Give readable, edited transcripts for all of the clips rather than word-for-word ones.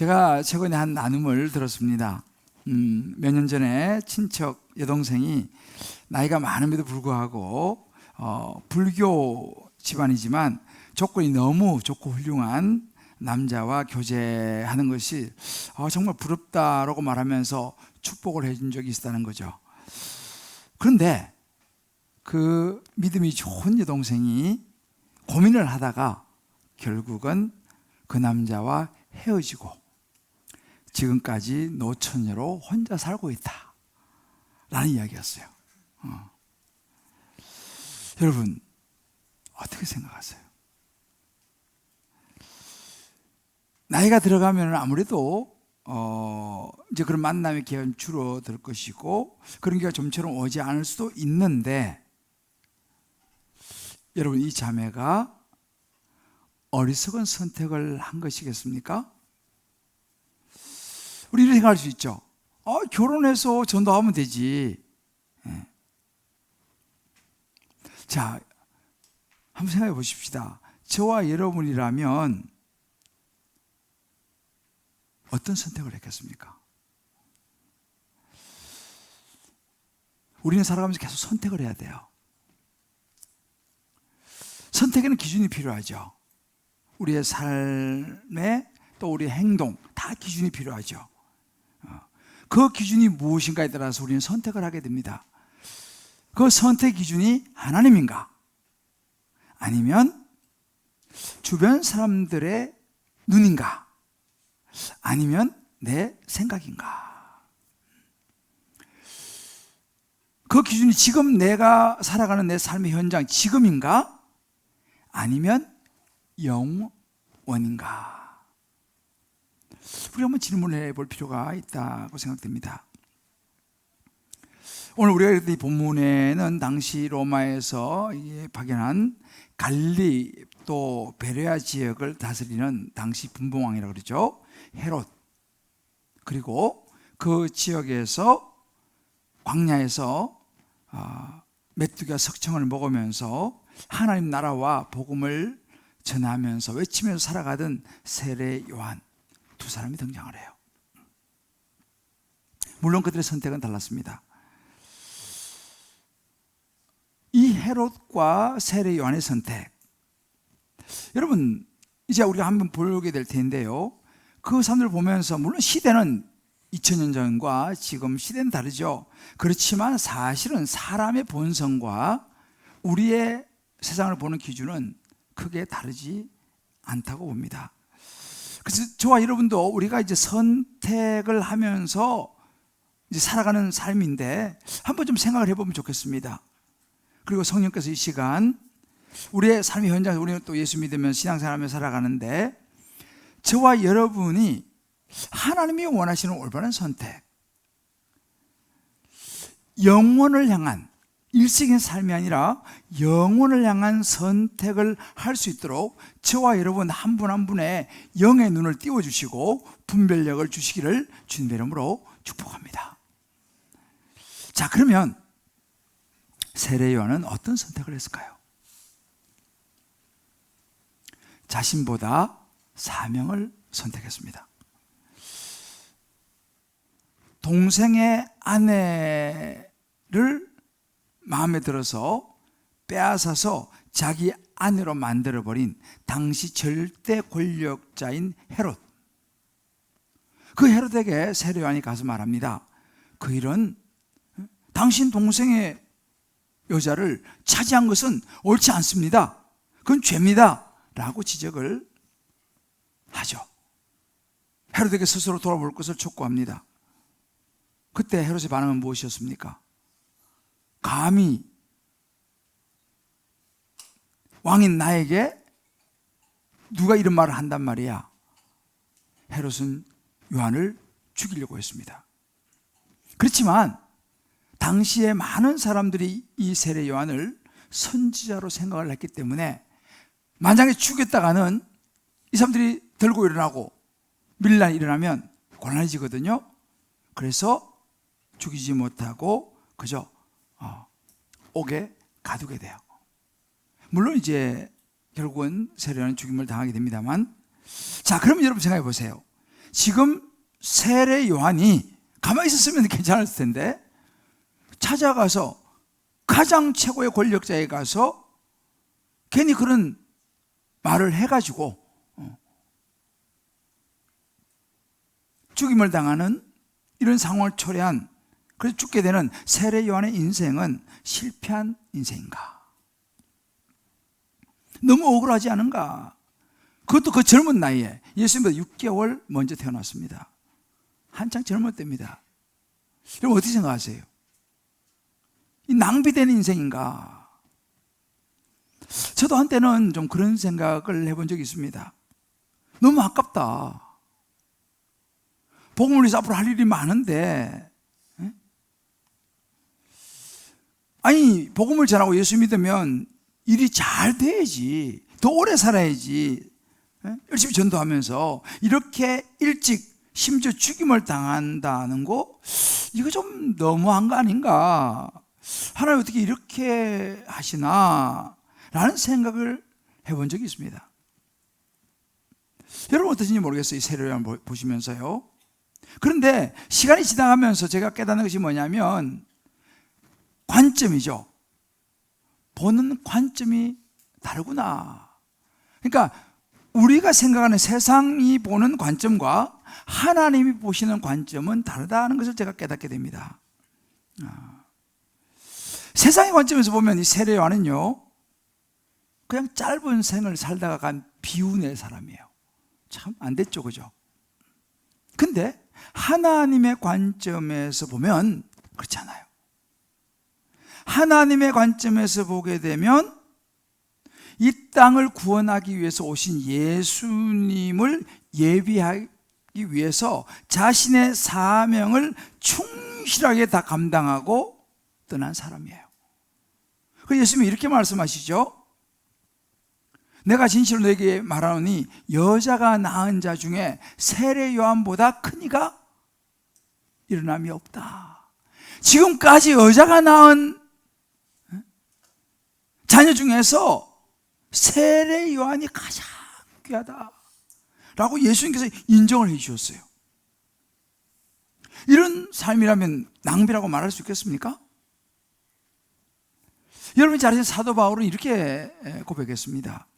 제가 최근에 한 나눔을 들었습니다. 몇 년 전에 친척 여동생이 나이가 많음에도 불구하고 불교 집안이지만 조건이 너무 좋고 훌륭한 남자와 교제하는 것이 정말 부럽다라고 말하면서 축복을 해준 적이 있었다는 거죠. 그런데 그 믿음이 좋은 여동생이 고민을 하다가 결국은 그 남자와 헤어지고 지금까지 노처녀로 혼자 살고 있다 라는 이야기였어요. 여러분 어떻게 생각하세요? 나이가 들어가면 아무래도 이제 그런 만남의 기회는 줄어들 것이고 그런 기회가 좀처럼 오지 않을 수도 있는데, 여러분 이 자매가 어리석은 선택을 한 것이겠습니까? 우리 이렇게 생각할 수 있죠. 결혼해서 전도하면 되지. 자, 한번 생각해 보십시다. 저와 여러분이라면 어떤 선택을 했겠습니까? 우리는 살아가면서 계속 선택을 해야 돼요. 선택에는 기준이 필요하죠. 우리의 삶에 또 우리의 행동 다 기준이 필요하죠. 그 기준이 무엇인가에 따라서 우리는 선택을 하게 됩니다. 그 선택 기준이 하나님인가? 아니면 주변 사람들의 눈인가? 아니면 내 생각인가? 그 기준이 지금 내가 살아가는 내 삶의 현장 지금인가? 아니면 영원인가? 우리가 한번 질문을 해볼 필요가 있다고 생각됩니다. 오늘 우리가 읽은 이 본문에는 당시 로마에서 파견한 갈리 또 베레아 지역을 다스리는 당시 분봉왕이라고 그러죠. 헤롯, 그리고 그 지역에서 광야에서 메뚜기가 석청을 먹으면서 하나님 나라와 복음을 전하면서 외치면서 살아가던 세례 요한 두 사람이 등장을 해요. 물론 그들의 선택은 달랐습니다. 이 헤롯과 세례 요한의 선택, 여러분 이제 우리가 한번 보게 될 텐데요, 그 사람들을 보면서 물론 시대는 2000년 전과 지금 시대는 다르죠. 그렇지만 사실은 사람의 본성과 우리의 세상을 보는 기준은 크게 다르지 않다고 봅니다. 그래서 저와 여러분도 우리가 이제 선택을 하면서 이제 살아가는 삶인데 한번 좀 생각을 해보면 좋겠습니다. 그리고 성령께서 이 시간 우리의 삶의 현장에서 우리는 또 예수 믿으면 신앙생활하며 살아가는데, 저와 여러분이 하나님이 원하시는 올바른 선택, 영원을 향한 일시적인 삶이 아니라 영원을 향한 선택을 할 수 있도록 저와 여러분 한 분 한 분의 영의 눈을 띄워주시고 분별력을 주시기를 주님의 이름으로 축복합니다. 자, 그러면 세례 요한은 어떤 선택을 했을까요? 자신보다 사명을 선택했습니다. 동생의 아내를 마음에 들어서 빼앗아서 자기 아내로 만들어버린 당시 절대 권력자인 헤롯, 그 헤롯에게 세례 요한이 가서 말합니다. 그 일은 당신 동생의 여자를 차지한 것은 옳지 않습니다. 그건 죄입니다 라고 지적을 하죠. 헤롯에게 스스로 돌아볼 것을 촉구합니다. 그때 헤롯의 반응은 무엇이었습니까? 감히 왕인 나에게 누가 이런 말을 한단 말이야. 헤롯은 요한을 죽이려고 했습니다. 그렇지만 당시에 많은 사람들이 이 세례 요한을 선지자로 생각을 했기 때문에 만약에 죽였다가는 이 사람들이 들고 일어나고 밀란이 일어나면 곤란해지거든요. 그래서 죽이지 못하고 그저 옥에 가두게 돼요. 물론 이제 결국은 세례 요한은 죽임을 당하게 됩니다만, 자, 그러면 여러분 생각해 보세요. 지금 세례 요한이 가만히 있었으면 괜찮았을 텐데 찾아가서 가장 최고의 권력자에 가서 괜히 그런 말을 해가지고 죽임을 당하는 이런 상황을 초래한, 그래서 죽게 되는 세례 요한의 인생은 실패한 인생인가? 너무 억울하지 않은가? 그것도 그 젊은 나이에, 예수님보다 6개월 먼저 태어났습니다. 한창 젊을 때입니다. 여러분 어떻게 생각하세요? 이 낭비된 인생인가? 저도 한때는 좀 그런 생각을 해본 적이 있습니다. 너무 아깝다. 복음을 위해서 앞으로 할 일이 많은데, 아니 복음을 전하고 예수 믿으면 일이 잘 돼야지, 더 오래 살아야지, 열심히 전도하면서 이렇게 일찍 심지어 죽임을 당한다는 거, 이거 좀 너무한 거 아닌가? 하나님 어떻게 이렇게 하시나? 라는 생각을 해본 적이 있습니다. 여러분 어떠신지 모르겠어요, 이 세례 요한 보시면서요. 그런데 시간이 지나가면서 제가 깨닫는 것이 뭐냐면 관점이죠. 보는 관점이 다르구나. 그러니까 우리가 생각하는, 세상이 보는 관점과 하나님이 보시는 관점은 다르다는 것을 제가 깨닫게 됩니다. 세상의 관점에서 보면 이 세례 요한은요, 그냥 짧은 생을 살다가 간 비운의 사람이에요. 참 안 됐죠, 그죠? 근데 하나님의 관점에서 보면 그렇지 않아요. 하나님의 관점에서 보게 되면 이 땅을 구원하기 위해서 오신 예수님을 예비하기 위해서 자신의 사명을 충실하게 다 감당하고 떠난 사람이에요. 그 예수님이 이렇게 말씀하시죠. 내가 진실로 너에게 말하노니 여자가 낳은 자 중에 세례 요한보다 큰 이가 일어남이 없다. 지금까지 여자가 낳은 자녀 중에서 세례 요한이 가장 귀하다 라고 예수님께서 인정을 해 주셨어요. 이런 삶이라면 낭비라고 말할 수 있겠습니까? 여러분이 잘 아시는 사도 바울은 이렇게 고백했습니다.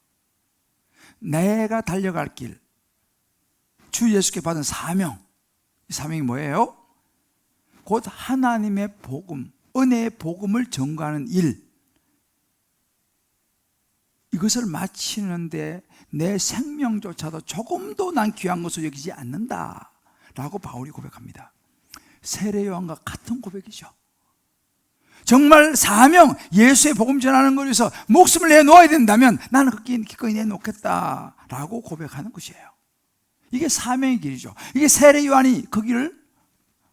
내가 달려갈 길, 주 예수께 받은 사명, 이 사명이 뭐예요? 곧 하나님의 복음, 은혜의 복음을 전가하는 일, 이것을 마치는데 내 생명조차도 조금도 난 귀한 것으로 여기지 않는다 라고 바울이 고백합니다. 세례 요한과 같은 고백이죠. 정말 사명, 예수의 복음 전하는 것 위해서 목숨을 내놓아야 된다면 나는 기꺼이 내놓겠다 라고 고백하는 것이에요. 이게 사명의 길이죠. 이게 세례 요한이 그 길을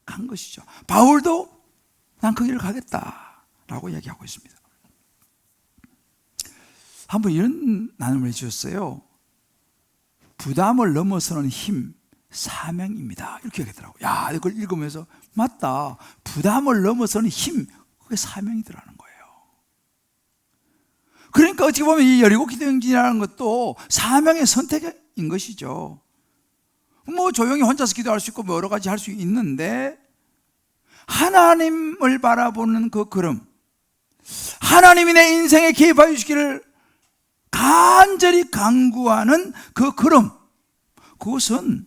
간 것이죠. 바울도 난 그 길을 가겠다 라고 이야기하고 있습니다. 한번 이런 나눔을 해주셨어요. 부담을 넘어서는 힘, 사명입니다. 이렇게 얘기하더라고요. 야, 이걸 읽으면서 맞다. 부담을 넘어서는 힘, 그게 사명이더라는 거예요. 그러니까 어떻게 보면 이 여리고 기도행진이라는 것도 사명의 선택인 것이죠. 뭐 조용히 혼자서 기도할 수 있고 뭐 여러 가지 할 수 있는데 하나님을 바라보는 그 걸음, 하나님이 내 인생에 개입하여 주시기를 간절히 간구하는 그 걸음, 그것은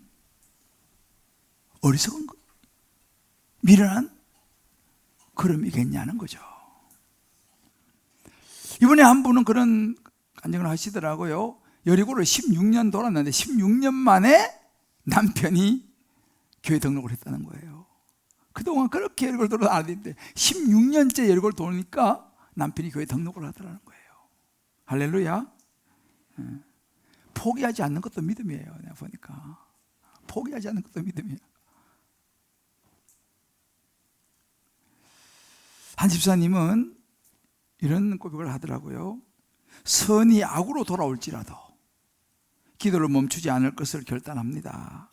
어리석은 미련한 걸음이겠냐는 거죠. 이번에 한 분은 그런 간증을 하시더라고요. 여리고를 16년 돌았는데 16년 만에 남편이 교회 등록을 했다는 거예요. 그동안 그렇게 여리고를 돌아다니는데 16년째 여리고를 도니까 남편이 교회 등록을 하더라는 거예요. 할렐루야. 포기하지 않는 것도 믿음이에요. 내가 보니까 포기하지 않는 것도 믿음이에요. 한 집사님은 이런 고백을 하더라고요. 선이 악으로 돌아올지라도 기도를 멈추지 않을 것을 결단합니다.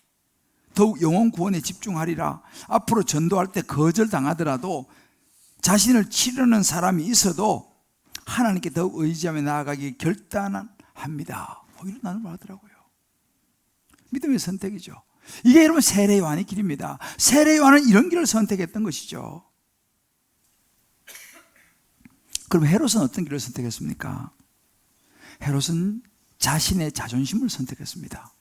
더욱 영혼 구원에 집중하리라. 앞으로 전도할 때 거절당하더라도 자신을 치르는 사람이 있어도 하나님께 더욱 의지하며 나아가기 결단합니다. 이런 나눔을 하더라고요. 믿음의 선택이죠. 이게 여러분 세례 요한의 길입니다. 세례 요한은 이런 길을 선택했던 것이죠. 그럼 헤롯은 어떤 길을 선택했습니까? 헤롯은 자신의 자존심을 선택했습니다.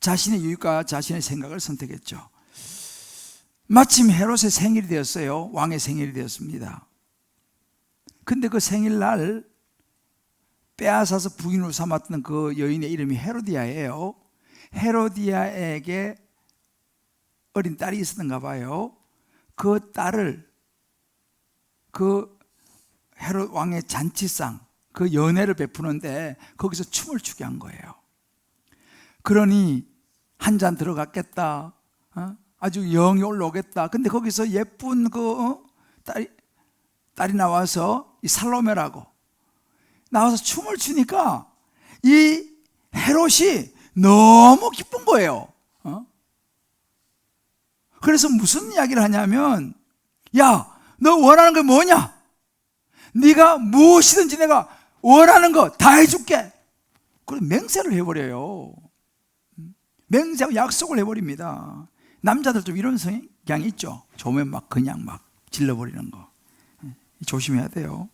자신의 유익과 자신의 생각을 선택했죠. 마침 헤롯의 생일이 되었어요. 왕의 생일이 되었습니다. 근데 그 생일날 빼앗아서 부인으로 삼았던 그 여인의 이름이 헤로디아예요. 헤로디아에게 어린 딸이 있었던가 봐요. 그 딸을 그 헤롯 왕의 잔치상, 그 연회를 베푸는데 거기서 춤을 추게 한 거예요. 그러니 한 잔 들어갔겠다, 아주 영이 올라오겠다. 근데 거기서 예쁜 그 딸이 나와서 이 살로메라고 나와서 춤을 추니까 이 헤롯이 너무 기쁜 거예요. 그래서 무슨 이야기를 하냐면, 야, 너 원하는 게 뭐냐? 네가 무엇이든지 내가 원하는 거 다 해줄게. 그래서 맹세를 해버려요. 맹세하고 약속을 해버립니다. 남자들 좀 이런 성향이 있죠. 좋으면 막 그냥 막 질러버리는 거. 조심해야 돼요.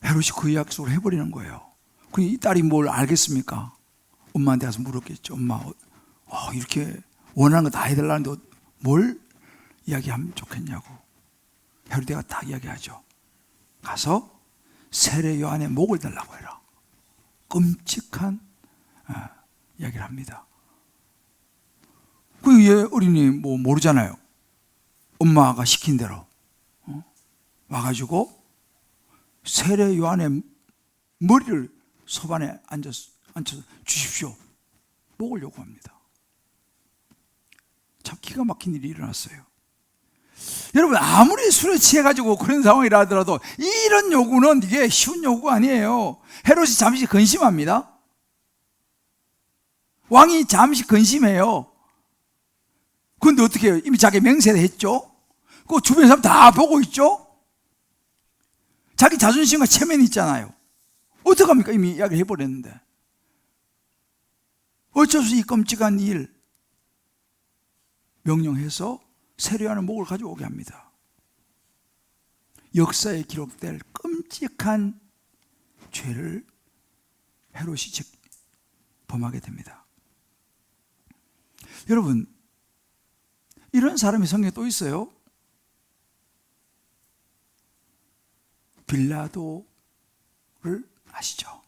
헤롯이 그 약속을 해버리는 거예요. 이 딸이 뭘 알겠습니까? 엄마한테 가서 물었겠죠. 엄마, 이렇게 원하는 거 다 해달라는데 뭘 이야기하면 좋겠냐고. 헤롯이가 다 이야기하죠. 가서 세례 요한의 목을 달라고 해라. 끔찍한 이야기를 합니다. 얘 어린이 뭐 모르잖아요. 엄마가 시킨 대로 와가지고 세례 요한의 머리를 소반에 앉혀서 주십시오. 목을 요구합니다. 참 기가 막힌 일이 일어났어요. 여러분, 아무리 술에 취해가지고 그런 상황이라 하더라도 이런 요구는 이게 쉬운 요구가 아니에요. 헤롯이 잠시 근심합니다. 왕이 잠시 근심해요. 그런데 어떻게 해요? 이미 자기 맹세를 했죠. 그 주변 사람 다 보고 있죠. 자기 자존심과 체면이 있잖아요. 어떡합니까? 이미 이야기를 해버렸는데. 어쩔 수 없이 이 끔찍한 일 명령해서 세례 요한의 목을 가져오게 합니다. 역사에 기록될 끔찍한 죄를 헤롯이 범하게 됩니다. 여러분, 이런 사람이 성경에 또 있어요. 빌라도를 아시죠?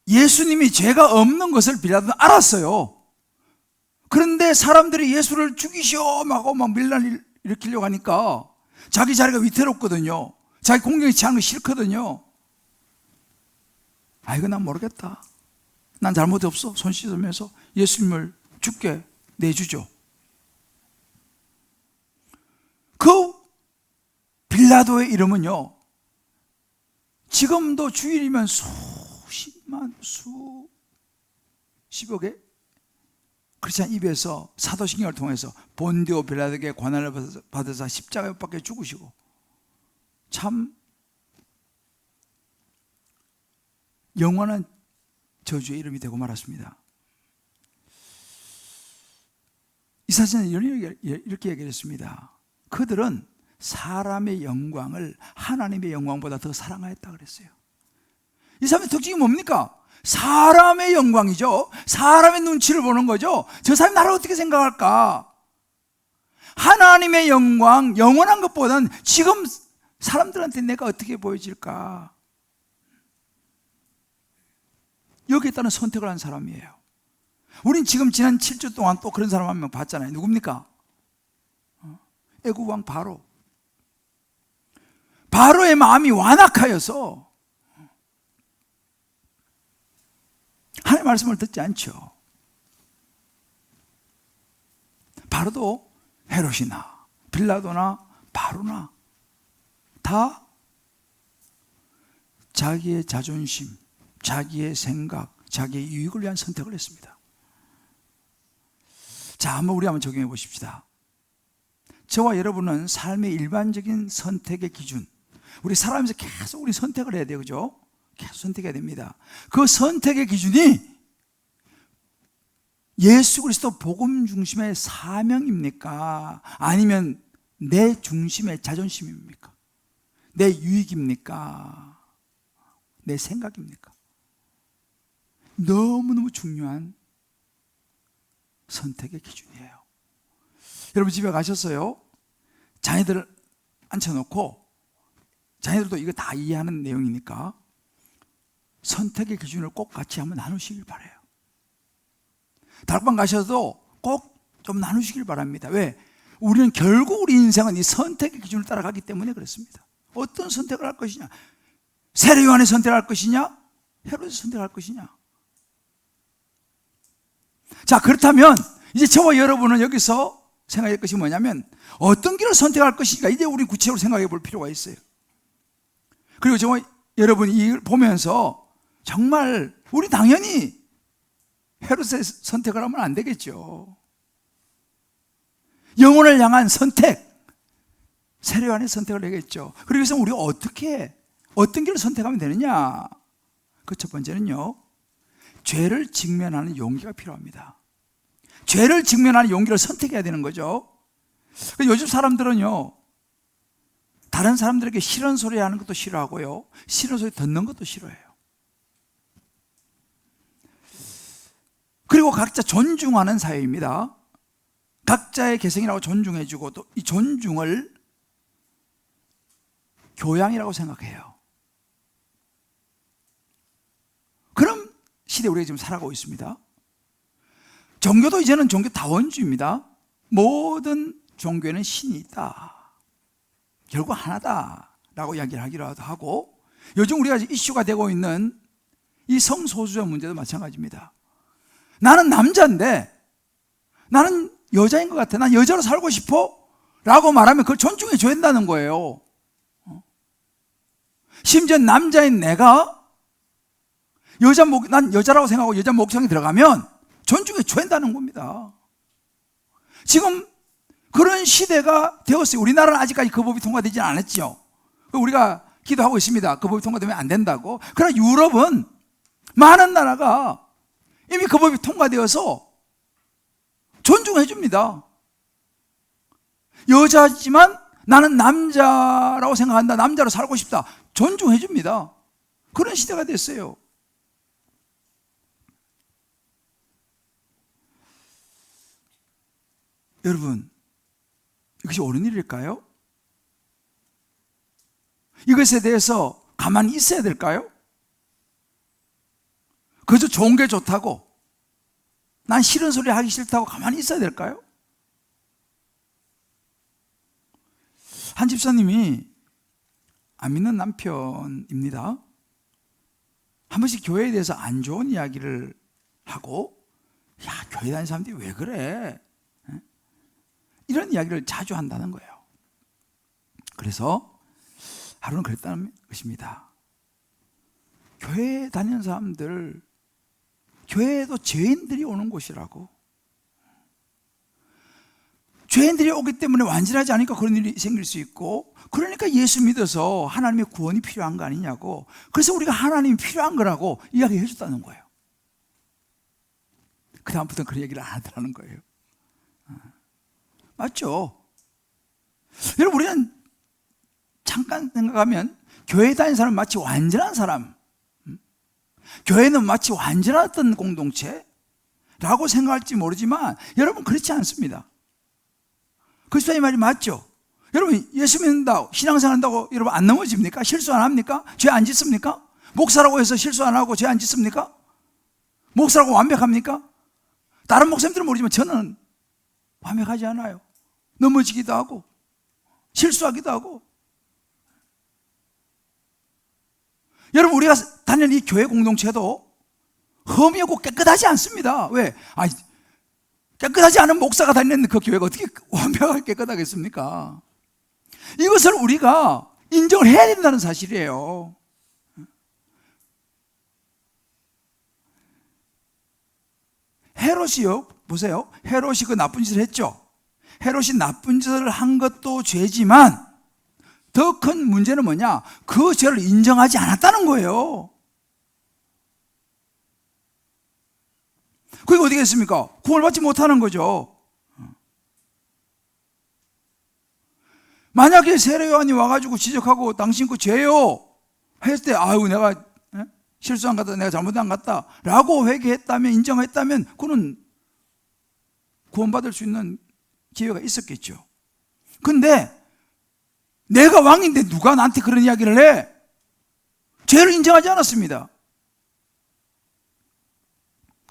예수님이 죄가 없는 것을 빌라도는 알았어요. 그런데 사람들이 예수를 죽이시오 하고 막 밀란을 일으키려고 하니까 자기 자리가 위태롭거든요. 자기 공경에 취하는 거 싫거든요. 이거 난 모르겠다. 난 잘못이 없어. 손 씻으면서 예수님을 죽게 내주죠. 그 빌라도의 이름은요, 지금도 주일이면 수십여 개 크리스찬 입에서 사도신경을 통해서 본디오 빌라도에게 고난을 받아서 십자가에 못 박혀 죽으시고, 참 영원한 저주의 이름이 되고 말았습니다. 이사야는 이렇게 얘기했습니다. 그들은 사람의 영광을 하나님의 영광보다 더 사랑하였다 그랬어요. 이 사람의 특징이 뭡니까? 사람의 영광이죠. 사람의 눈치를 보는 거죠. 저 사람이 나를 어떻게 생각할까? 하나님의 영광, 영원한 것보다는 지금 사람들한테 내가 어떻게 보여질까? 여기에 따른 선택을 한 사람이에요. 우린 지금 지난 7주 동안 또 그런 사람 한 명 봤잖아요. 누굽니까? 애국왕 바로의 마음이 완악하여서 하나님의 말씀을 듣지 않죠. 바로도 헤롯이나 빌라도나 바로나 다 자기의 자존심, 자기의 생각, 자기의 유익을 위한 선택을 했습니다. 자, 우리 한번 적용해 보십시다. 저와 여러분은 삶의 일반적인 선택의 기준, 우리 살아가면서 계속 우리 선택을 해야 돼요. 그죠? 계속 선택해야 됩니다. 그 선택의 기준이 예수 그리스도 복음 중심의 사명입니까? 아니면 내 중심의 자존심입니까? 내 유익입니까? 내 생각입니까? 너무너무 중요한 선택의 기준이에요. 여러분 집에 가셨어요? 자녀들을 앉혀놓고, 자녀들도 이거 다 이해하는 내용이니까 선택의 기준을 꼭 같이 한번 나누시길 바라요. 다락방 가셔도 꼭 좀 나누시길 바랍니다. 왜? 우리는 결국 우리 인생은 이 선택의 기준을 따라가기 때문에 그렇습니다. 어떤 선택을 할 것이냐? 세례 요한의 선택을 할 것이냐? 헤롯의 선택을 할 것이냐? 자, 그렇다면 이제 저와 여러분은 여기서 생각할 것이 뭐냐면 어떤 길을 선택할 것인가, 이제 우리 구체적으로 생각해 볼 필요가 있어요. 그리고 저와 여러분이 이걸 보면서 정말 우리 당연히 헤롯의 선택을 하면 안 되겠죠. 영혼을 향한 선택, 세례 요한의 선택을 하겠죠. 그리고 그래서 우리가 어떤 길을 선택하면 되느냐? 그 첫 번째는요, 죄를 직면하는 용기가 필요합니다. 죄를 직면하는 용기를 선택해야 되는 거죠. 요즘 사람들은요, 다른 사람들에게 싫은 소리 하는 것도 싫어하고요, 싫은 소리 듣는 것도 싫어해요. 그리고 각자 존중하는 사회입니다. 각자의 개성이라고 존중해주고, 또 이 존중을 교양이라고 생각해요. 그런 시대에 우리가 지금 살아가고 있습니다. 종교도 이제는 종교 다원주의입니다. 모든 종교에는 신이 있다, 결국 하나다라고 이야기를 하기도 하고, 요즘 우리가 이슈가 되고 있는 이 성소수자 문제도 마찬가지입니다. 나는 남자인데 나는 여자인 것 같아, 난 여자로 살고 싶어 라고 말하면 그걸 존중해 줘야 된다는 거예요. 심지어 남자인 내가 난 여자라고 생각하고 여자 목장에 들어가면 존중해 줘야 된다는 겁니다. 지금 그런 시대가 되었어요. 우리나라는 아직까지 그 법이 통과되지 않았죠. 우리가 기도하고 있습니다. 그 법이 통과되면 안 된다고. 그러나 유럽은 많은 나라가 이미 그 법이 통과되어서 존중해 줍니다. 여자지만 나는 남자라고 생각한다, 남자로 살고 싶다, 존중해 줍니다. 그런 시대가 됐어요. 여러분, 이것이 옳은 일일까요? 이것에 대해서 가만히 있어야 될까요? 그저 좋은 게 좋다고, 난 싫은 소리 하기 싫다고 가만히 있어야 될까요? 한 집사님이 안 믿는 남편입니다. 한 번씩 교회에 대해서 안 좋은 이야기를 하고, 야, 교회 다니는 사람들이 왜 그래? 이런 이야기를 자주 한다는 거예요. 그래서 하루는 그랬다는 것입니다. 교회 다니는 사람들, 교회에도 죄인들이 오는 곳이라고. 죄인들이 오기 때문에 완전하지 않으니까 그런 일이 생길 수 있고, 그러니까 예수 믿어서 하나님의 구원이 필요한 거 아니냐고. 그래서 우리가 하나님이 필요한 거라고 이야기해 줬다는 거예요. 그 다음부터는 그런 얘기를 안 하더라는 거예요. 맞죠? 여러분, 우리는 잠깐 생각하면 교회 다니는 사람은 마치 완전한 사람, 교회는 마치 완전한 어떤 공동체라고 생각할지 모르지만 여러분, 그렇지 않습니다. 그리스도의 말이 맞죠? 여러분, 예수 믿는다고, 신앙생활 한다고 여러분 안 넘어집니까? 실수 안 합니까? 죄 안 짓습니까? 목사라고 해서 실수 안 하고 죄 안 짓습니까? 목사라고 완벽합니까? 다른 목사님들은 모르지만 저는 완벽하지 않아요. 넘어지기도 하고 실수하기도 하고. 여러분, 우리가 다니는 이 교회 공동체도 흠이 없고 깨끗하지 않습니다. 왜? 깨끗하지 않은 목사가 다니는 그 교회가 어떻게 완벽하게 깨끗하겠습니까? 이것을 우리가 인정을 해야 된다는 사실이에요. 헤롯이요, 보세요. 헤롯이 그 나쁜 짓을 했죠. 헤롯이 나쁜 짓을 한 것도 죄지만 더 큰 문제는 뭐냐? 그 죄를 인정하지 않았다는 거예요. 그게 어디 겠습니까? 구원받지 못하는 거죠. 만약에 세례 요한이 와가지고 지적하고 당신 그 죄요 했을 때 아유 내가 실수한 것 같다, 내가 잘못한 것 같다 라고 회개했다면, 인정했다면 그는 구원받을 수 있는 기회가 있었겠죠. 근데 내가 왕인데 누가 나한테 그런 이야기를 해? 죄를 인정하지 않았습니다.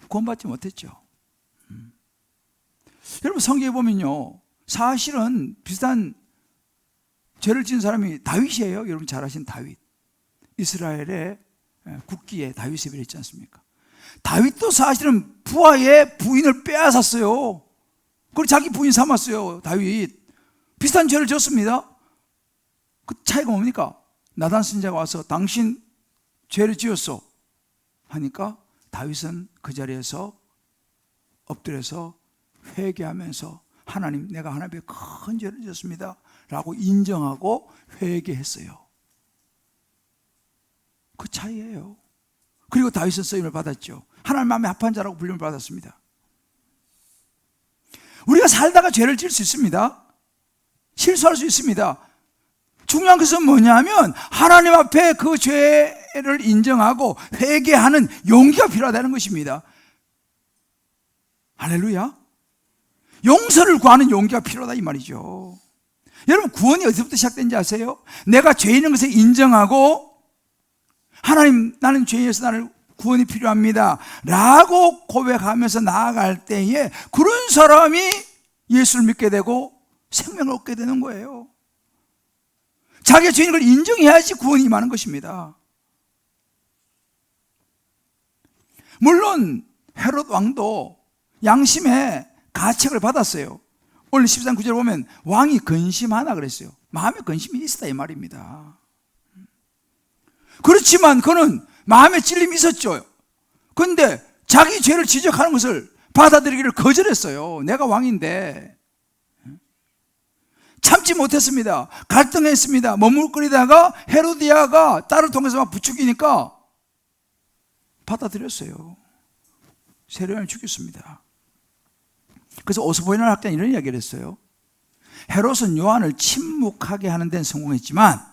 구원받지 못했죠. 여러분 성경에 보면요, 사실은 비슷한 죄를 지은 사람이 다윗이에요. 여러분 잘 아시는 다윗. 이스라엘의 국기에 다윗이 그랬지 않습니까? 다윗도 사실은 부하의 부인을 빼앗았어요. 그걸 자기 부인 삼았어요. 다윗 비슷한 죄를 지었습니다. 그 차이가 뭡니까? 나단 선지자가 와서 당신 죄를 지었어 하니까 다윗은 그 자리에서 엎드려서 회개하면서 하나님, 내가 하나님 앞에 큰 죄를 지었습니다 라고 인정하고 회개했어요. 그 차이예요. 그리고 다윗은 쓰임을 받았죠. 하나님 마음에 합한 자라고 불림을 받았습니다. 우리가 살다가 죄를 지을 수 있습니다. 실수할 수 있습니다. 중요한 것은 뭐냐면 하나님 앞에 그 죄를 인정하고 회개하는 용기가 필요하다는 것입니다. 할렐루야. 용서를 구하는 용기가 필요하다 이 말이죠. 여러분 구원이 어디서부터 시작된지 아세요? 내가 죄 있는 것을 인정하고 하나님, 나는 죄에서 나를 구원이 필요합니다 라고 고백하면서 나아갈 때에 그런 사람이 예수를 믿게 되고 생명을 얻게 되는 거예요. 자기가 죄인 걸 인정해야지 구원이 임하는 것입니다. 물론 헤롯 왕도 양심의 가책을 받았어요. 오늘 13, 9절 보면 왕이 근심하나 그랬어요. 마음에 근심이 있었다 이 말입니다. 그렇지만 그는 마음에 찔림이 있었죠. 그런데 자기 죄를 지적하는 것을 받아들이기를 거절했어요. 내가 왕인데. 참지 못했습니다. 갈등했습니다. 머물거리다가 헤로디아가 딸을 통해서 막 부추기니까 받아들였어요. 세례요한을 죽였습니다. 그래서 오스보이나 학자는 이런 이야기를 했어요. 헤롯은 요한을 침묵하게 하는 데는 성공했지만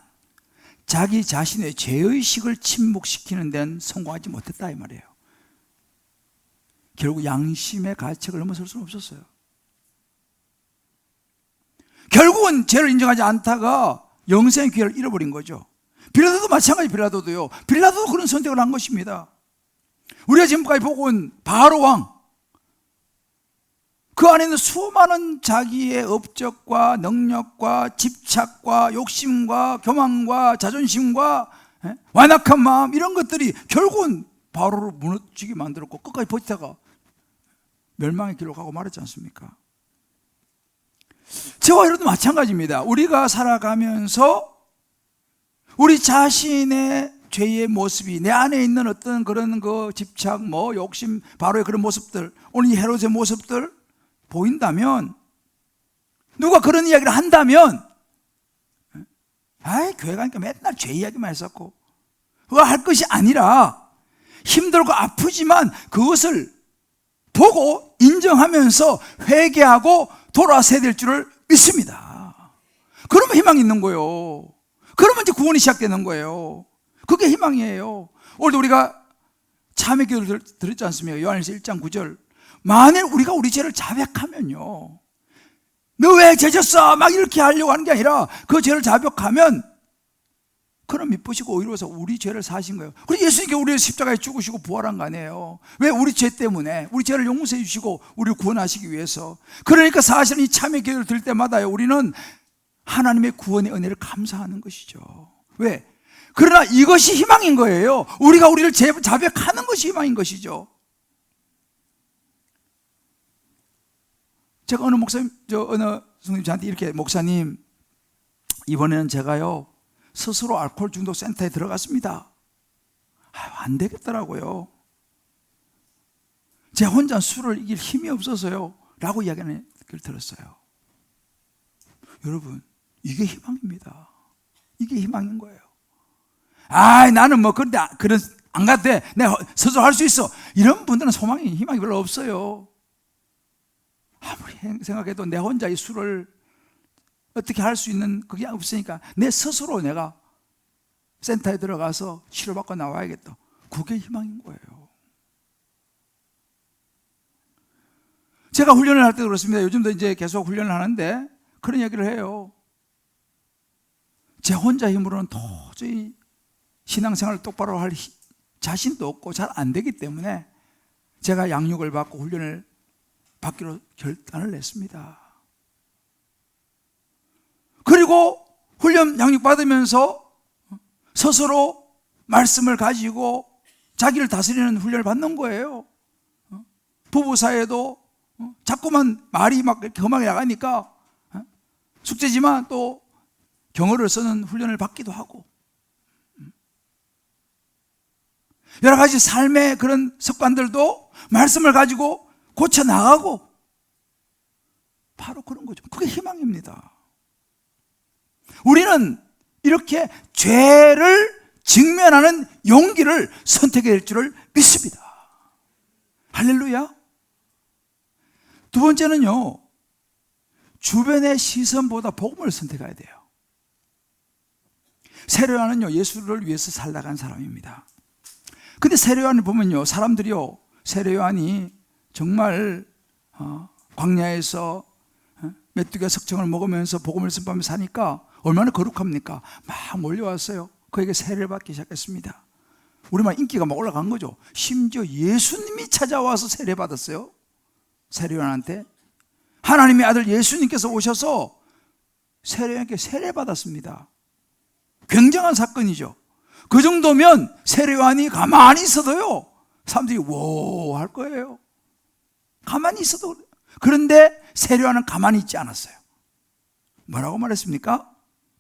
자기 자신의 죄의식을 침묵시키는 데는 성공하지 못했다 이 말이에요. 결국 양심의 가책을 넘어설 수는 없었어요. 결국은 죄를 인정하지 않다가 영생의 기회를 잃어버린 거죠. 빌라도도 마찬가지. 빌라도도요. 빌라도도 그런 선택을 한 것입니다. 우리가 지금까지 보고 온 바로 왕, 그 안에는 수많은 자기의 업적과 능력과 집착과 욕심과 교만과 자존심과 완악한 마음, 이런 것들이 결국은 바로를 무너지게 만들었고 끝까지 버티다가 멸망의 길로 가고 말았지 않습니까? 저와 여러분도 마찬가지입니다. 우리가 살아가면서 우리 자신의 죄의 모습이, 내 안에 있는 어떤 그런 그 집착, 욕심, 바로의 그런 모습들, 오늘 이 헤롯의 모습들 보인다면, 누가 그런 이야기를 한다면, 아이 교회 가니까 맨날 죄 이야기만 했었고, 그거 할 것이 아니라 힘들고 아프지만 그것을 보고 인정하면서 회개하고 돌아서야 될 줄을 믿습니다. 그러면 희망이 있는 거예요. 그러면 이제 구원이 시작되는 거예요. 그게 희망이에요. 오늘도 우리가 참회 기도를 들었지 않습니까? 요한일서 1장 9절. 만일 우리가 우리 죄를 자백하면요, 너 왜 죄졌어? 막 이렇게 하려고 하는 게 아니라 그 죄를 자백하면 그럼 미쁘시고 오히려서 우리 죄를 사신 거예요. 그리고 예수님께 우리를 십자가에 죽으시고 부활한 거 아니에요. 왜? 우리 죄 때문에, 우리 죄를 용서해 주시고 우리를 구원하시기 위해서. 그러니까 사실은 이 참회 기도를 들을 때마다요, 우리는 하나님의 구원의 은혜를 감사하는 것이죠. 왜? 그러나 이것이 희망인 거예요. 우리가 우리를 자백하는 것이 희망인 것이죠. 제가 어느 성님 저한테 이렇게, 목사님, 이번에는 제가요 스스로 알코올 중독 센터에 들어갔습니다. 안 되겠더라고요. 제가 혼자 술을 이길 힘이 없어서요 라고 이야기를 들었어요. 여러분, 이게 희망입니다. 이게 희망인 거예요. 나는 그런데 그런 안 가도 돼. 내가 스스로 할 수 있어. 이런 분들은 희망이 별로 없어요. 아무리 생각해도 내 혼자 이 술을 어떻게 할 수 있는 그게 없으니까 내 스스로 내가 센터에 들어가서 치료받고 나와야겠다. 그게 희망인 거예요. 제가 훈련을 할 때 그렇습니다. 요즘도 이제 계속 훈련을 하는데 그런 얘기를 해요. 제 혼자 힘으로는 도저히 신앙생활을 똑바로 할 자신도 없고 잘 안 되기 때문에 제가 양육을 받고 훈련을 받기로 결단을 냈습니다. 그리고 훈련 양육 받으면서 스스로 말씀을 가지고 자기를 다스리는 훈련을 받는 거예요. 부부 사이에도 자꾸만 말이 막 이렇게 험하게 나가니까 숙제지만 또 경어를 쓰는 훈련을 받기도 하고 여러 가지 삶의 그런 습관들도 말씀을 가지고 고쳐 나가고 바로 그런 거죠. 그게 희망입니다. 우리는 이렇게 죄를 직면하는 용기를 선택해야 될 줄을 믿습니다. 할렐루야. 두 번째는요, 주변의 시선보다 복음을 선택해야 돼요. 세례 요한은요, 예수를 위해서 살다간 사람입니다. 근데 세례 요한을 보면요, 사람들이요, 세례 요한이 정말 광야에서 메뚜기가 석청을 먹으면서 복음을 선포하면서 사니까 얼마나 거룩합니까? 막 몰려왔어요. 그에게 세례를 받기 시작했습니다. 우리만 인기가 막 올라간 거죠. 심지어 예수님이 찾아와서 세례 받았어요. 세례 요한한테 하나님의 아들 예수님께서 오셔서 세례 요한께 세례 받았습니다. 굉장한 사건이죠. 그 정도면 세례 요한이 가만히 있어도요, 사람들이 워 할 거예요. 가만히 있어도. 그런데 세례 요한은 가만히 있지 않았어요. 뭐라고 말했습니까?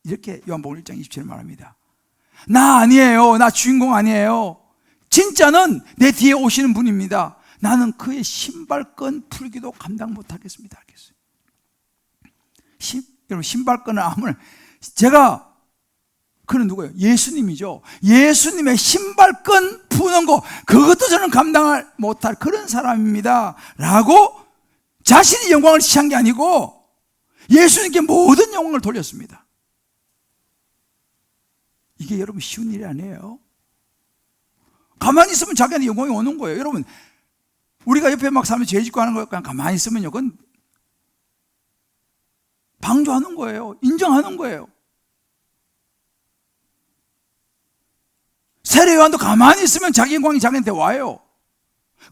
이렇게 요한복음 1장 27절 말합니다. 나 아니에요. 나 주인공 아니에요. 진짜는 내 뒤에 오시는 분입니다. 나는 그의 신발끈 풀기도 감당 못하겠습니다. 여러분, 신발끈을 아무나, 제가, 그는 누구예요? 예수님이죠. 예수님의 신발끈 푸는 거, 그것도 저는 감당을 못할 그런 사람입니다. 라고 자신이 영광을 취한 게 아니고 예수님께 모든 영광을 돌렸습니다. 이게 여러분 쉬운 일이 아니에요. 가만히 있으면 자기한테 영광이 오는 거예요. 여러분, 우리가 옆에 막 사람이 죄 짓고 하는 거 그냥 가만히 있으면요, 그건 방조하는 거예요. 인정하는 거예요. 세례 요한도 가만히 있으면 자기 영광이 자기한테 와요.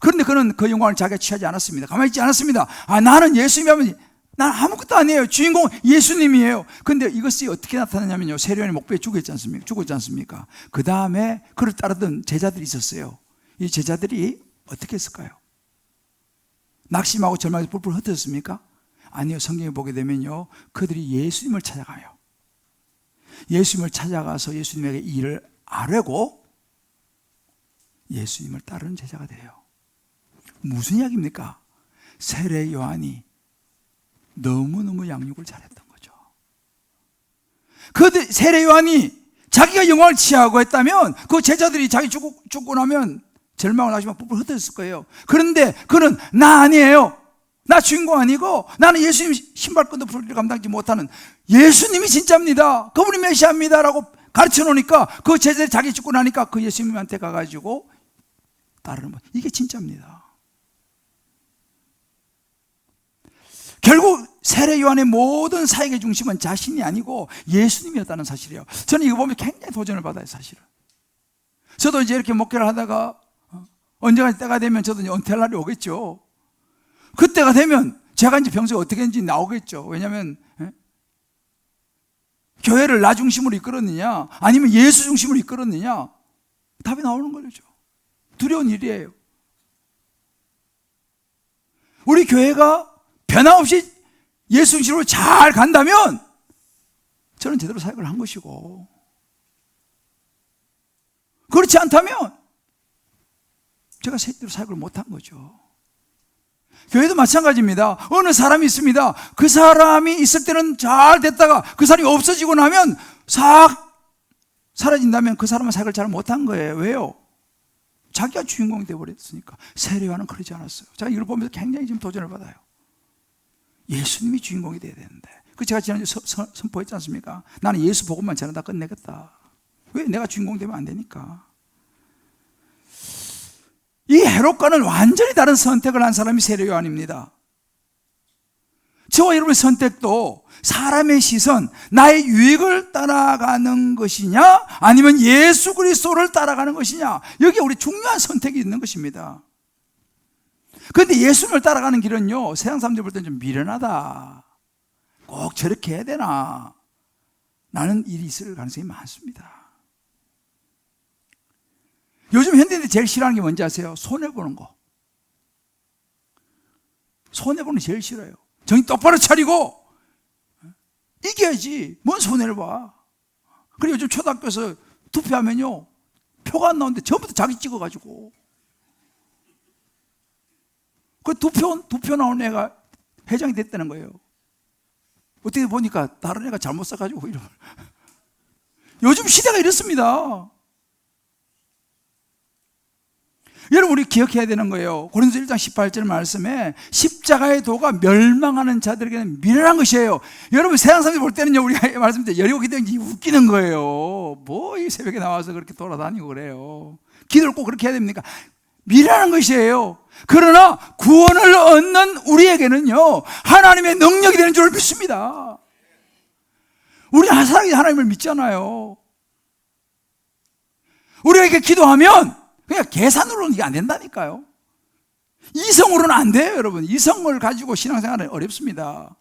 그런데 그는 그 영광을 자기가 취하지 않았습니다. 가만히 있지 않았습니다. 나는 예수님이면 난 아무것도 아니에요. 주인공 예수님이에요. 그런데 이것이 어떻게 나타나냐면요, 세례 요한이 목배에 죽었지 않습니까? 그 다음에 그를 따르던 제자들이 있었어요. 이 제자들이 어떻게 했을까요? 낙심하고 절망해서 뿔뿔 흩어졌습니까? 아니요. 성경에 보게 되면요, 그들이 예수님을 찾아가요. 예수님을 찾아가서 예수님에게 이 일을 아뢰고 예수님을 따르는 제자가 돼요. 무슨 이야기입니까? 세례 요한이 너무너무 양육을 잘했던 거죠. 그 세례 요한이 자기가 영광을 취하고 했다면 그 제자들이 자기 죽고 나면 절망을 하시면 뿔뿔 흩어졌을 거예요. 그런데 그는 나 아니에요. 나 주인공 아니고 나는 예수님 신발끈도 풀기를 감당하지 못하는 예수님이 진짜입니다. 그분이 메시아입니다. 라고 가르쳐 놓으니까 그 제자들이 자기 죽고 나니까 그 예수님한테 가가지고 따르는 것. 이게 진짜입니다. 결국 세례 요한의 모든 사역의 중심은 자신이 아니고 예수님이었다는 사실이에요. 저는 이거 보면 굉장히 도전을 받아요, 사실은. 저도 이제 이렇게 목회를 하다가 언젠가 때가 되면 저도 이제 은퇴할 날이 오겠죠. 그때가 되면 제가 이제 평소에 어떻게 했는지 나오겠죠. 왜냐하면 교회를 나 중심으로 이끌었느냐 아니면 예수 중심으로 이끌었느냐 답이 나오는 거죠. 두려운 일이에요. 우리 교회가 변함없이 예수 중심으로 잘 간다면 저는 제대로 사역을 한 것이고, 그렇지 않다면 제가 제대로 사역을 못한 거죠. 교회도 마찬가지입니다. 어느 사람이 있습니다. 그 사람이 있을 때는 잘 됐다가 그 사람이 없어지고 나면 싹 사라진다면 그 사람은 사역을 잘 못한 거예요. 왜요? 자기가 주인공이 되어버렸으니까. 세례요한은 그러지 않았어요. 제가 이걸 보면서 굉장히 지금 도전을 받아요. 예수님이 주인공이 돼야 되는데. 그 제가 지난주에 선포했지 않습니까? 나는 예수 복음만 전하다 끝내겠다. 왜? 내가 주인공 되면 안 되니까. 이 헤롯과는 완전히 다른 선택을 한 사람이 세례요한입니다. 저와 여러분의 선택도 사람의 시선, 나의 유익을 따라가는 것이냐, 아니면 예수 그리스도를 따라가는 것이냐, 여기에 우리 중요한 선택이 있는 것입니다. 그런데 예수님을 따라가는 길은요, 세상 사람들 볼 때는 좀 미련하다, 꼭 저렇게 해야 되나, 라는 일이 있을 가능성이 많습니다. 요즘 현대인들이 제일 싫어하는 게 뭔지 아세요? 손해보는 거. 손해보는 게 제일 싫어요. 정신 똑바로 차리고 이겨야지. 뭔 손해를 봐. 그리고 요즘 초등학교에서 투표하면요, 표가 안 나오는데 전부 다 자기 찍어가지고, 그 두 표 나온 애가 회장이 됐다는 거예요. 어떻게 보니까 다른 애가 잘못 써가지고 이런. 요즘 시대가 이렇습니다. 여러분, 우리 기억해야 되는 거예요. 고린도서 1장 18절 말씀에 십자가의 도가 멸망하는 자들에게는 미련한 것이에요. 여러분, 세상 사람들이 볼 때는요, 우리가 말씀드린 여리고 기도하는 웃기는 거예요. 뭐 이 새벽에 나와서 그렇게 돌아다니고 그래요. 기도를 꼭 그렇게 해야 됩니까? 미련한 것이에요. 그러나 구원을 얻는 우리에게는요, 하나님의 능력이 되는 줄 믿습니다. 우리 사랑이 하나님을 믿잖아요. 우리가 이렇게 기도하면 그냥 계산으로는 이게 안 된다니까요. 이성으로는 안 돼요, 여러분. 이성을 가지고 신앙생활은 어렵습니다.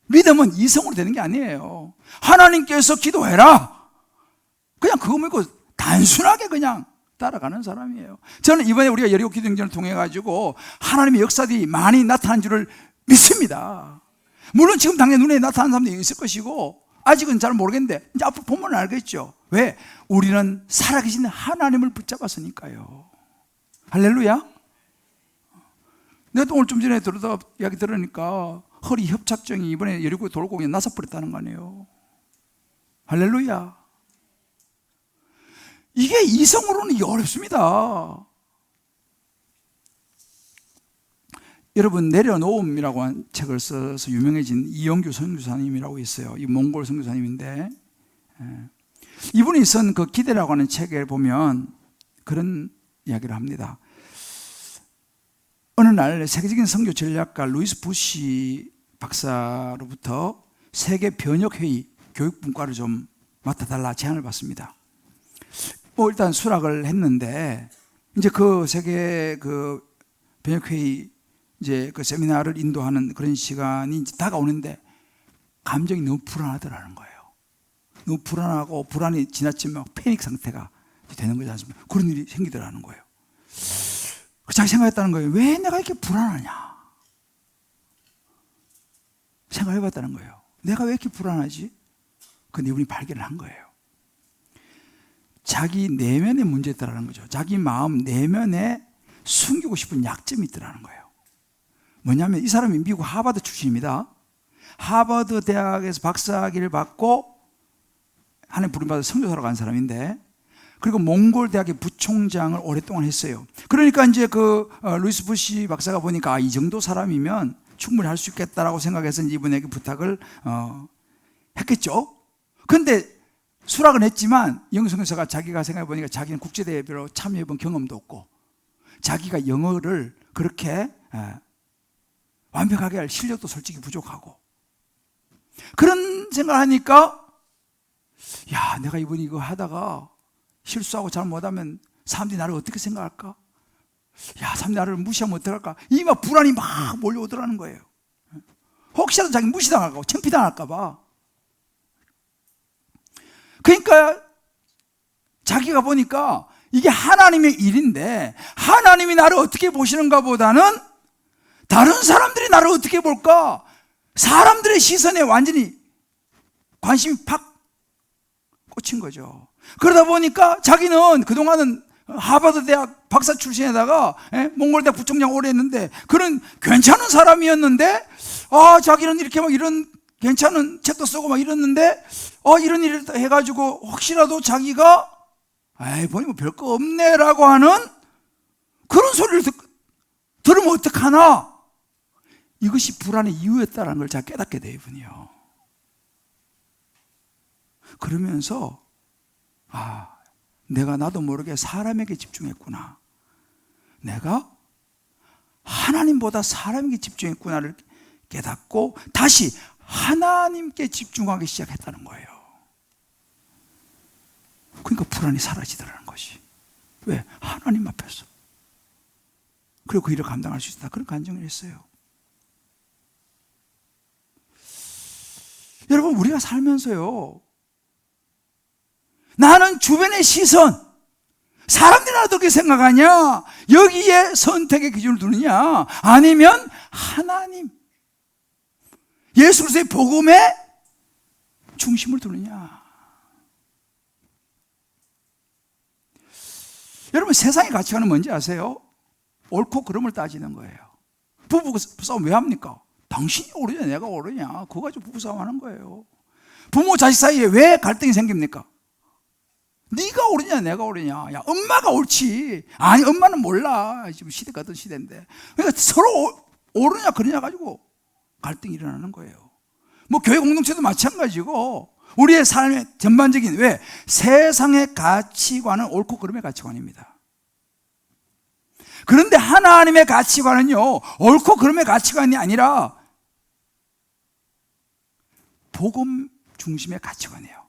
믿음은 이성으로 되는 게 아니에요. 하나님께서 기도해라, 그냥 그거 믿고 단순하게 그냥 따라가는 사람이에요. 저는 이번에 우리가 여리고 기도행전을 통해 가지고 하나님의 역사들이 많이 나타난 줄을 믿습니다. 물론 지금 당연히 눈에 나타나는 사람도 있을 것이고, 아직은 잘 모르겠는데 이제 앞으로 보면 알겠죠. 왜? 우리는 살아계신 하나님을 붙잡았으니까요. 할렐루야. 내가 또 오늘 좀 전에 들어다 이야기 들으니까 허리 협착증이 이번에 여리고 돌고 그냥 나서 버렸다는 거 아니에요. 할렐루야. 이게 이성으로는 이게 어렵습니다. 여러분, 내려놓음이라고 한 책을 써서 유명해진 이영규 선교사님이라고 있어요. 이 몽골 선교사님인데, 이분이 쓴 그 기대라고 하는 책에 보면 그런 이야기를 합니다. 어느 날 세계적인 선교 전략가 루이스 부시 박사로부터 세계 번역회의 교육 분과를 좀 맡아달라 제안을 받습니다. 일단 수락을 했는데, 이제 그 세계 그 번역회의 이제 그 세미나를 인도하는 그런 시간이 이제 다가오는데 감정이 너무 불안하더라는 거예요. 너무 불안하고 불안이 지나치면 패닉 상태가 되는 거지 않습니까? 그런 일이 생기더라는 거예요. 자기 생각했다는 거예요. 왜 내가 이렇게 불안하냐? 생각해봤다는 거예요. 내가 왜 이렇게 불안하지? 근데 이분이 발견을 한 거예요. 자기 내면의 문제였다는 거죠. 자기 마음 내면에 숨기고 싶은 약점이 있더라는 거예요. 뭐냐면 이 사람이 미국 하버드 출신입니다. 하버드 대학에서 박사학위를 받고 하나님 부름받아 선교사로 간 사람인데, 그리고 몽골 대학의 부총장을 오랫동안 했어요. 그러니까 이제 그 루이스 부시 박사가 보니까 이 정도 사람이면 충분히 할 수 있겠다라고 생각해서 이분에게 부탁을 했겠죠. 그런데 수락은 했지만 영성교사가 자기가 생각해 보니까 자기는 국제대회로 참여해 본 경험도 없고, 자기가 영어를 그렇게 완벽하게 할 실력도 솔직히 부족하고, 그런 생각을 하니까, 야, 내가 이번에 이거 하다가 실수하고 잘못하면 사람들이 나를 어떻게 생각할까? 야, 사람들이 나를 무시하면 어떡할까? 이 막 불안이 막 몰려오더라는 거예요. 혹시라도 자기 무시당할까 봐, 창피당할까 봐. 그러니까 자기가 보니까 이게 하나님의 일인데, 하나님이 나를 어떻게 보시는가 보다는 다른 사람들이 나를 어떻게 볼까? 사람들의 시선에 완전히 관심이 팍 꽂힌 거죠. 그러다 보니까 자기는 그동안은 하버드 대학 박사 출신에다가 몽골 대학 부총장 오래 했는데 그런 괜찮은 사람이었는데, 자기는 이렇게 막 이런 괜찮은 책도 쓰고 막 이랬는데, 이런 일을 해가지고 혹시라도 자기가 보니 뭐 별거 없네라고 하는 그런 소리를 들으면 어떡하나? 이것이 불안의 이유였다는 걸 제가 깨닫게 돼요, 이분이요. 그러면서 내가 나도 모르게 사람에게 집중했구나. 내가 하나님보다 사람에게 집중했구나를 깨닫고 다시 하나님께 집중하기 시작했다는 거예요. 그러니까 불안이 사라지더라는 것이. 왜? 하나님 앞에서. 그리고 그 일을 감당할 수 있다. 그런 간증을 했어요. 여러분, 우리가 살면서요, 나는 주변의 시선, 사람들이 나를 어떻게 생각하냐, 여기에 선택의 기준을 두느냐, 아니면 하나님, 예수 그리스도의 복음에 중심을 두느냐. 여러분, 세상의 가치관은 뭔지 아세요? 옳고 그름을 따지는 거예요. 부부 싸움 왜 합니까? 당신이 옳으냐 내가 옳으냐, 그거 가지고 부부싸움 하는 거예요. 부모 자식 사이에 왜 갈등이 생깁니까? 네가 옳으냐 내가 옳으냐. 야, 엄마가 옳지. 아니, 엄마는 몰라. 지금 시대가 어떤 시대인데. 그러니까 서로 옳으냐 그러냐 가지고 갈등이 일어나는 거예요. 뭐 교회 공동체도 마찬가지고 우리의 삶의 전반적인, 왜? 세상의 가치관은 옳고 그름의 가치관입니다. 그런데 하나님의 가치관은요, 옳고 그름의 가치관이 아니라 복음 중심의 가치관이에요.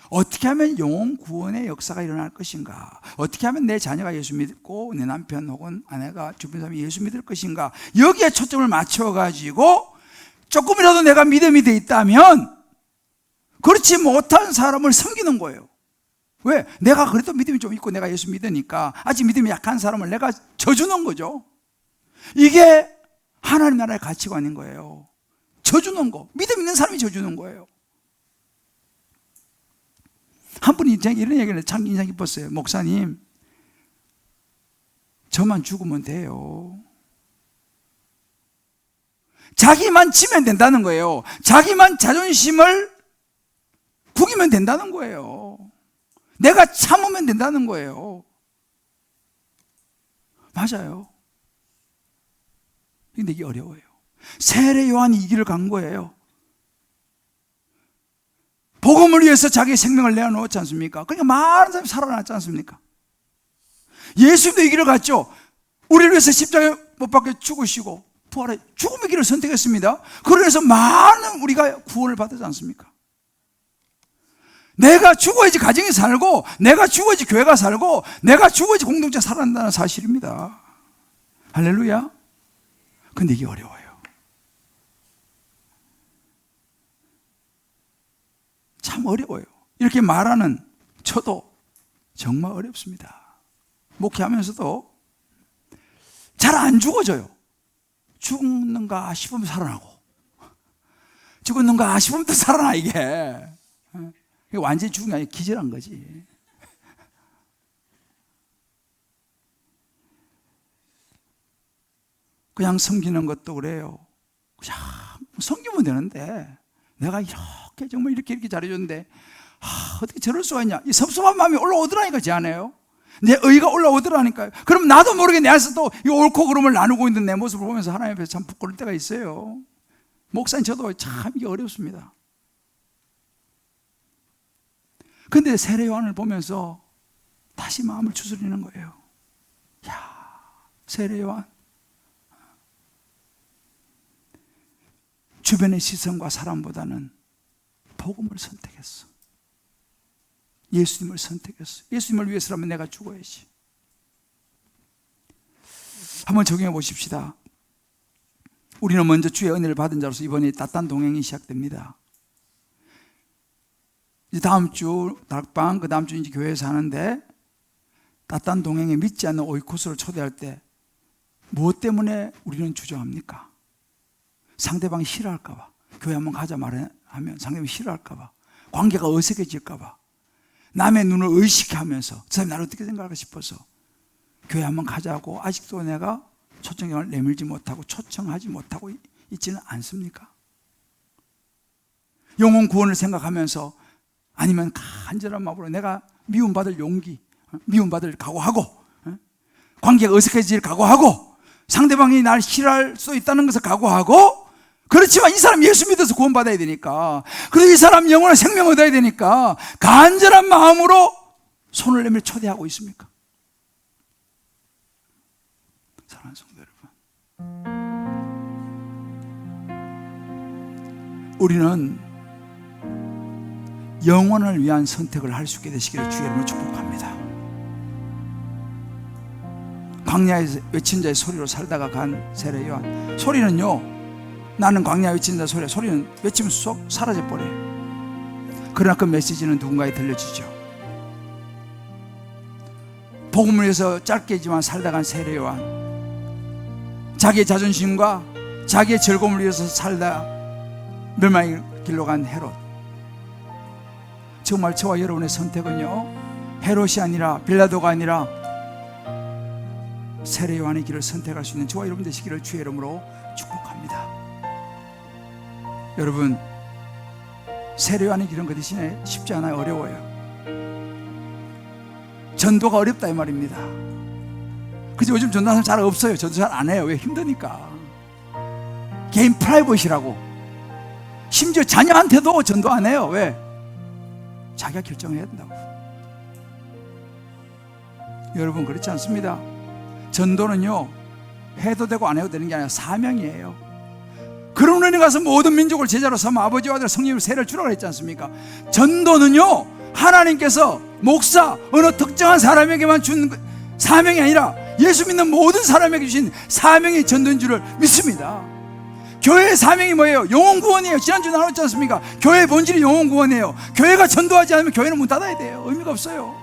어떻게 하면 영혼 구원의 역사가 일어날 것인가? 어떻게 하면 내 자녀가 예수 믿고 내 남편 혹은 아내가 주변 사람이 예수 믿을 것인가? 여기에 초점을 맞춰가지고 조금이라도 내가 믿음이 돼 있다면 그렇지 못한 사람을 섬기는 거예요. 왜? 내가 그래도 믿음이 좀 있고 내가 예수 믿으니까 아직 믿음이 약한 사람을 내가 져주는 거죠. 이게 하나님 나라의 가치관인 거예요. 져주는 거. 믿음 있는 사람이 져주는 거예요. 한 분이 제가 이런 얘기를 참 인상 깊었어요. 목사님, 저만 죽으면 돼요. 자기만 지면 된다는 거예요. 자기만 자존심을 구기면 된다는 거예요. 내가 참으면 된다는 거예요. 맞아요. 근데 이게 어려워요. 세례 요한이 이 길을 간 거예요. 복음을 위해서 자기의 생명을 내어놓았지 않습니까? 그러니까 많은 사람이 살아났지 않습니까? 예수님도 이 길을 갔죠. 우리를 위해서 십자가에 못 박혀 죽으시고 부활해 죽음의 길을 선택했습니다. 그래서 많은 우리가 구원을 받았지 않습니까? 내가 죽어야지 가정이 살고, 내가 죽어야지 교회가 살고, 내가 죽어야지 공동체 살아난다는 사실입니다. 할렐루야. 근데 이게 어려워요. 참 어려워요. 이렇게 말하는 저도 정말 어렵습니다. 목회하면서도 잘 안 죽어져요. 죽는가 싶으면 살아나고, 죽었는가 싶으면 또 살아나. 이게 완전히 죽은 게 아니라 기절한 거지. 그냥 섬기는 것도 그래요. 그냥 섬기면 되는데 내가 이렇게 정말 이렇게 잘해줬는데 어떻게 저럴 수가 있냐. 이 섭섭한 마음이 올라오더라니까. 제 안에요. 내 의가 올라오더라니까요. 그럼 나도 모르게 내 안에서 또 이 옳고 그름을 나누고 있는 내 모습을 보면서 하나님 앞에서 참 부끄러울 때가 있어요. 목사님, 저도 참 이게 어렵습니다. 근데 세례 요한을 보면서 다시 마음을 추스리는 거예요. 야, 세례 요한, 주변의 시선과 사람보다는 복음을 선택했어. 예수님을 선택했어. 예수님을 위해서라면 내가 죽어야지. 한번 적용해 보십시다. 우리는 먼저 주의 은혜를 받은 자로서 이번에 따뜻한 동행이 시작됩니다. 이제 다음 주 다락방, 그 다음 주 이제 교회에서 하는데, 따뜻한 동행에 믿지 않는 오이코스를 초대할 때 무엇 때문에 우리는 주저합니까? 상대방이 싫어할까봐, 교회 한번 가자 말하면 상대방이 싫어할까봐, 관계가 어색해질까봐, 남의 눈을 의식하면서 저 사람이 나를 어떻게 생각할까 싶어서 교회 한번 가자고 아직도 내가 초청장을 내밀지 못하고 초청하지 못하고 있지는 않습니까? 영혼 구원을 생각하면서, 아니면 간절한 마음으로 내가 미움받을 용기, 미움받을 각오하고 관계가 어색해질 각오하고 상대방이 날 싫어할 수 있다는 것을 각오하고, 그렇지만 이 사람 예수 믿어서 구원받아야 되니까, 그리고 이 사람 영원한 생명 얻어야 되니까 간절한 마음으로 손을 내밀어 초대하고 있습니까? 사랑하는 성도 여러분, 우리는 영혼을 위한 선택을 할 수 있게 되시기를 주의 이름으로 축복합니다. 광야에서 외친 자의 소리로 살다가 간 세례 요한, 소리는요, 나는 광야 외친 자 소리, 소리는 외치면 쏙 사라져 버려요. 그러나 그 메시지는 누군가에 들려지죠. 복음을 위해서 짧게지만 살다 간 세례 요한, 자기의 자존심과 자기의 즐거움을 위해서 살다 멸망의 길로 간 헤롯. 정말 저와 여러분의 선택은요, 헤롯이 아니라 빌라도가 아니라 세례 요한의 길을 선택할 수 있는 저와 여러분 되시기를 주의 이름으로 축복합니다. 여러분, 세례 요한의 길은 그 대신에 쉽지 않아요. 어려워요. 전도가 어렵다 이 말입니다. 그래서 요즘 전도하는 사람 잘 없어요. 저도 잘 안 해요. 왜? 힘드니까. 개인 프라이버시라고. 심지어 자녀한테도 전도 안 해요. 왜? 자기가 결정해야 된다고. 여러분, 그렇지 않습니다. 전도는요, 해도 되고 안 해도 되는 게 아니라 사명이에요. 그런 은혜 가서 모든 민족을 제자로 삼아 아버지와 아들 성령으로 세례를 주라고 했지 않습니까? 전도는요, 하나님께서 목사, 어느 특정한 사람에게만 준 사명이 아니라 예수 믿는 모든 사람에게 주신 사명이 전도인 줄을 믿습니다. 교회의 사명이 뭐예요? 영혼 구원이에요. 지난주에 나눴지 않습니까? 교회의 본질이 영혼 구원이에요. 교회가 전도하지 않으면 교회는 문 닫아야 돼요. 의미가 없어요.